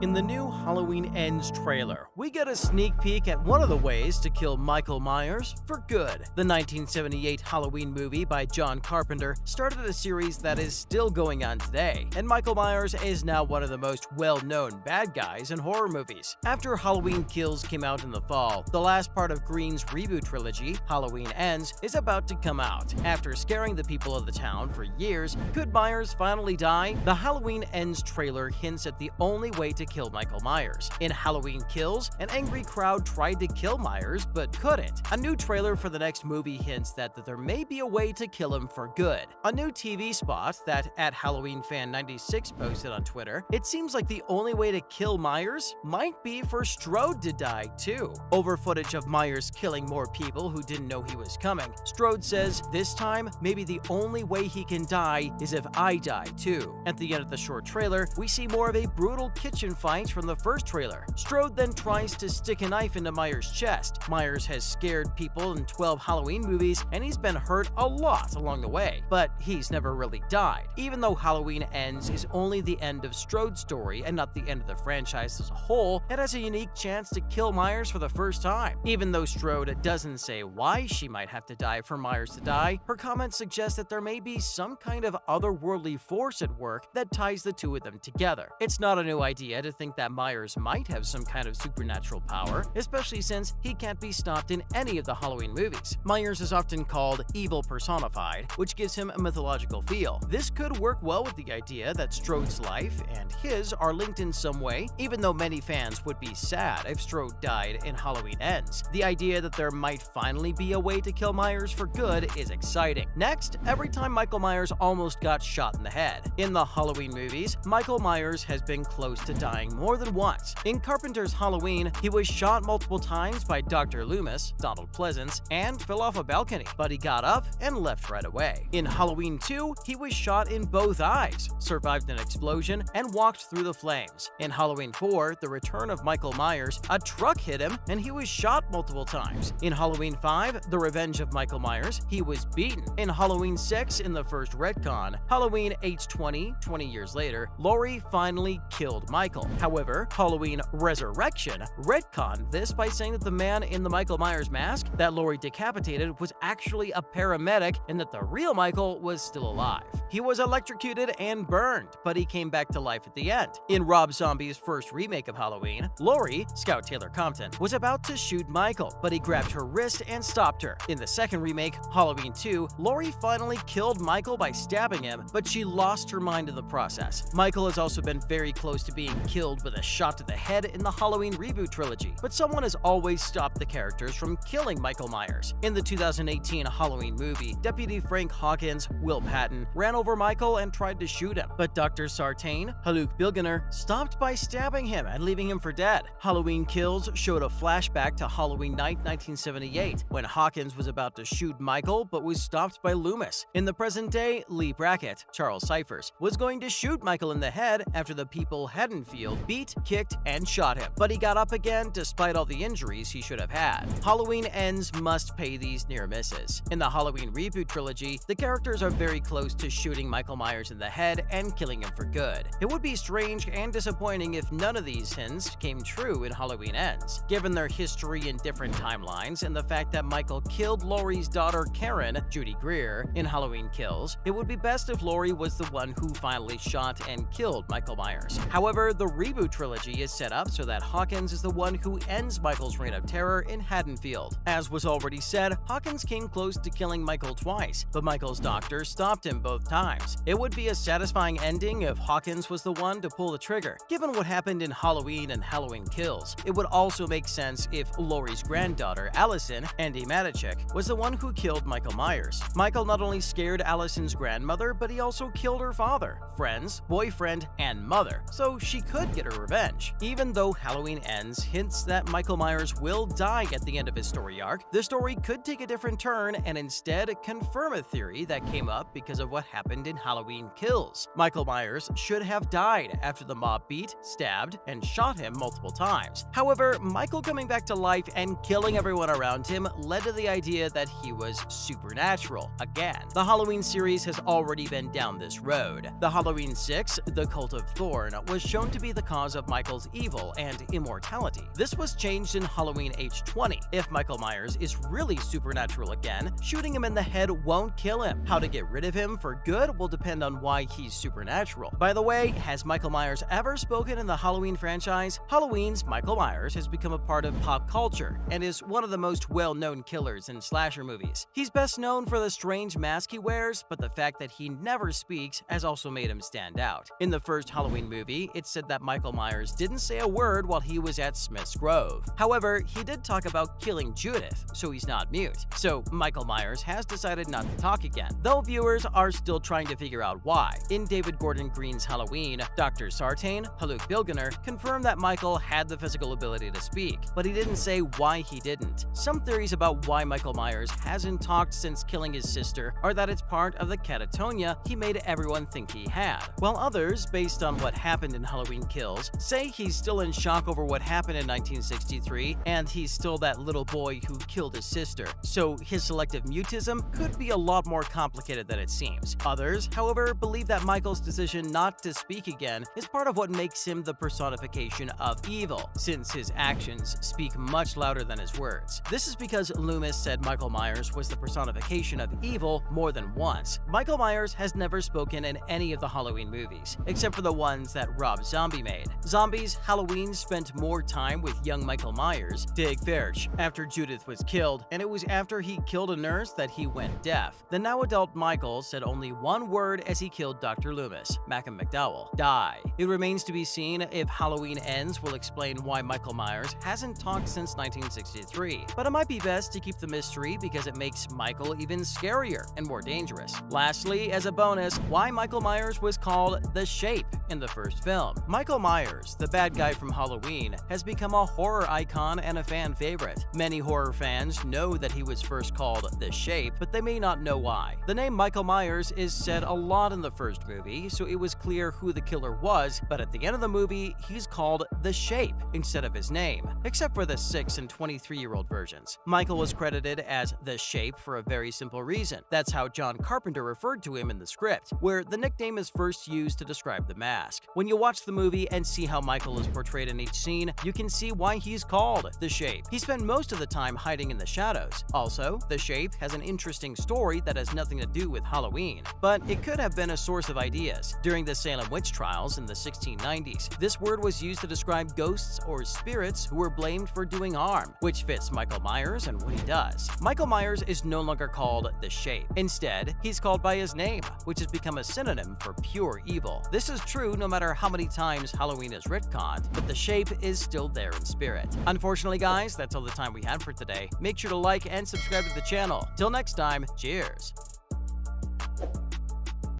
In the new Halloween Ends trailer, we get a sneak peek at one of the ways to kill Michael Myers for good. The 1978 Halloween movie by John Carpenter started a series that is still going on today, and Michael Myers is now one of the most well-known bad guys in horror movies. After Halloween Kills came out in the fall, the last part of Green's reboot trilogy, Halloween Ends, is about to come out. After scaring the people of the town for years, could Myers finally die? The Halloween Ends trailer hints at the only way to kill Michael Myers. In Halloween Kills, an angry crowd tried to kill Myers but couldn't. A new trailer for the next movie hints that there may be a way to kill him for good. A new TV spot that @HalloweenFan96 posted on Twitter, it seems like the only way to kill Myers might be for Strode to die too. Over footage of Myers killing more people who didn't know he was coming, Strode says, "This time, maybe the only way he can die is if I die too." At the end of the short trailer, we see more of a brutal kitchen fight from the first trailer. Strode then tries to stick a knife into Myers' chest. Myers has scared people in 12 Halloween movies, and he's been hurt a lot along the way, but he's never really died. Even though Halloween Ends is only the end of Strode's story and not the end of the franchise as a whole, it has a unique chance to kill Myers for the first time. Even though Strode doesn't say why she might have to die for Myers to die, her comments suggest that there may be some kind of otherworldly force at work that ties the two of them together. It's not a new idea to think that Myers might have some kind of supernatural power, especially since he can't be stopped in any of the Halloween movies. Myers is often called evil personified, which gives him a mythological feel. This could work well with the idea that Strode's life and his are linked in some way, even though many fans would be sad if Strode died in Halloween Ends. The idea that there might finally be a way to kill Myers for good is exciting. Next, every time Michael Myers almost got shot in the head. In the Halloween movies, Michael Myers has been close to dying more than once. In Carpenter's Halloween, he was shot multiple times by Dr. Loomis, Donald Pleasance, and fell off a balcony, but he got up and left right away. In Halloween 2, he was shot in both eyes, survived an explosion, and walked through the flames. In Halloween 4, The Return of Michael Myers, a truck hit him and he was shot multiple times. In Halloween 5, The Revenge of Michael Myers, he was beaten. In Halloween 6, in the first retcon, Halloween H20, 20 years later, Laurie finally killed Michael. However, Halloween Resurrection retconned this by saying that the man in the Michael Myers mask that Laurie decapitated was actually a paramedic and that the real Michael was still alive. He was electrocuted and burned, but he came back to life at the end. In Rob Zombie's first remake of Halloween, Laurie, Scout Taylor Compton, was about to shoot Michael, but he grabbed her wrist and stopped her. In the second remake, Halloween 2, Laurie finally killed Michael by stabbing him, but she lost her mind in the process. Michael has also been very close to being killed with a shot to the head in the Halloween reboot trilogy, but someone has always stopped the characters from killing Michael Myers. In the 2018 Halloween movie, Deputy Frank Hawkins, Will Patton, ran over Michael and tried to shoot him, but Dr. Sartain, Haluk Bilginer, stopped by stabbing him and leaving him for dead. Halloween Kills showed a flashback to Halloween Night 1978, when Hawkins was about to shoot Michael but was stopped by Loomis. In the present day, Lee Brackett, Charles Cyphers, was going to shoot Michael in the head after the people Haddonfield beat, kicked, and shot him, but he got up again despite all the injuries he should have had. Halloween Ends must pay these near misses. In the Halloween reboot trilogy, the characters are very close to shooting Michael Myers in the head and killing him for good. It would be strange and disappointing if none of these hints came true in Halloween Ends. Given their history in different timelines and the fact that Michael killed Laurie's daughter Karen, Judy Greer, in Halloween Kills, it would be best if Laurie was the one who finally shot and killed Michael Myers. However, the reboot trilogy is set up so that Hawkins is the one who ends Michael's reign of terror in Haddonfield. As was already said, Hawkins came close to killing Michael twice, but Michael's doctor stopped him both times. It would be a satisfying ending if Hawkins was the one to pull the trigger. Given what happened in Halloween and Halloween Kills, it would also make sense if Laurie's granddaughter, Allison, Andy Matichik, was the one who killed Michael Myers. Michael not only scared Allison's grandmother, but he also killed her father, friends, boyfriend, and mother, so she could get her revenge. Even though Halloween Ends hints that Michael Myers will die at the end of his story arc, the story could take a different turn and instead confirm a theory that came up because of what happened in Halloween Kills. Michael Myers should have died after the mob beat, stabbed, and shot him multiple times. However, Michael coming back to life and killing everyone around him led to the idea that he was supernatural again. The Halloween series has already been down this road. The Halloween 6, The Cult of Thorn, was shown to be the cause of Michael's evil and immortality. This was changed in Halloween H20. If Michael Myers is really supernatural again, shooting him in the head won't kill him. How to get rid of him for good will depend on why he's supernatural. By the way, has Michael Myers ever spoken in the Halloween franchise? Halloween's Michael Myers has become a part of pop culture and is one of the most well-known killers in slasher movies. He's best known for the strange mask he wears, but the fact that he never speaks has also made him stand out. In the first Halloween movie, it's said that Michael Myers didn't say a word while he was at Smith's Grove. However, he did talk about killing Judith, so he's not mute. So Michael Myers has decided not to talk again, though viewers are still trying to figure out why. In David Gordon Green's Halloween, Dr. Sartain, Haluk Bilginer, confirmed that Michael had the physical ability to speak, but he didn't say why he didn't. Some theories about why Michael Myers hasn't talked since killing his sister are that it's part of the catatonia he made everyone think he had, while others, based on what happened in Halloween Kills, say he's still in shock over what happened in 1963 and he's still that little boy who killed his sister, so his selective mutism could be a lot more complicated than it seems. Others, however, believe that Michael's decision not to speak again is part of what makes him the personification of evil, since his actions speak much louder than his words. This is because Loomis said Michael Myers was the personification of evil more than once. Michael Myers has never spoken in any of the Halloween movies, except for the ones that Rob Zombie made. Zombie's Halloween spent more time with young Michael Myers, Dig Verge, after Judith was killed, and it was after he killed a nurse that he went deaf. The now-adult Michael said only one word as he killed Dr. Loomis, Malcolm McDowell: die. It remains to be seen if Halloween Ends will explain why Michael Myers hasn't talked since 1963, but it might be best to keep the mystery because it makes Michael even scarier and more dangerous. Lastly, as a bonus, why Michael Myers was called The Shape in the first film. Michael Myers, the bad guy from Halloween, has become a horror icon and a fan favorite. Many horror fans know that he was first called The Shape, but they may not know why. The name Michael Myers is said a lot in the first movie, so it was clear who the killer was, but at the end of the movie, he's called The Shape instead of his name, except for the 6 and 23-year-old versions. Michael was credited as The Shape for a very simple reason. That's how John Carpenter referred to him in the script, where the nickname is first used to describe the mask. When you watch the movie and see how Michael is portrayed in each scene, you can see why he's called The Shape. He spent most of the time hiding in the shadows. Also, The Shape has an interesting story that has nothing to do with Halloween, but it could have been a source of ideas. During the Salem witch trials in the 1690s, this word was used to describe ghosts or spirits who were blamed for doing harm, which fits Michael Myers and what he does. Michael Myers is no longer called The Shape. Instead, he's called by his name, which has become a synonym for pure evil. This is true no matter how many times Halloween is retconned, but The Shape is still there in spirit. Unfortunately, guys, that's all the time we had for today. Make sure to like and subscribe to the channel. Till next time, cheers!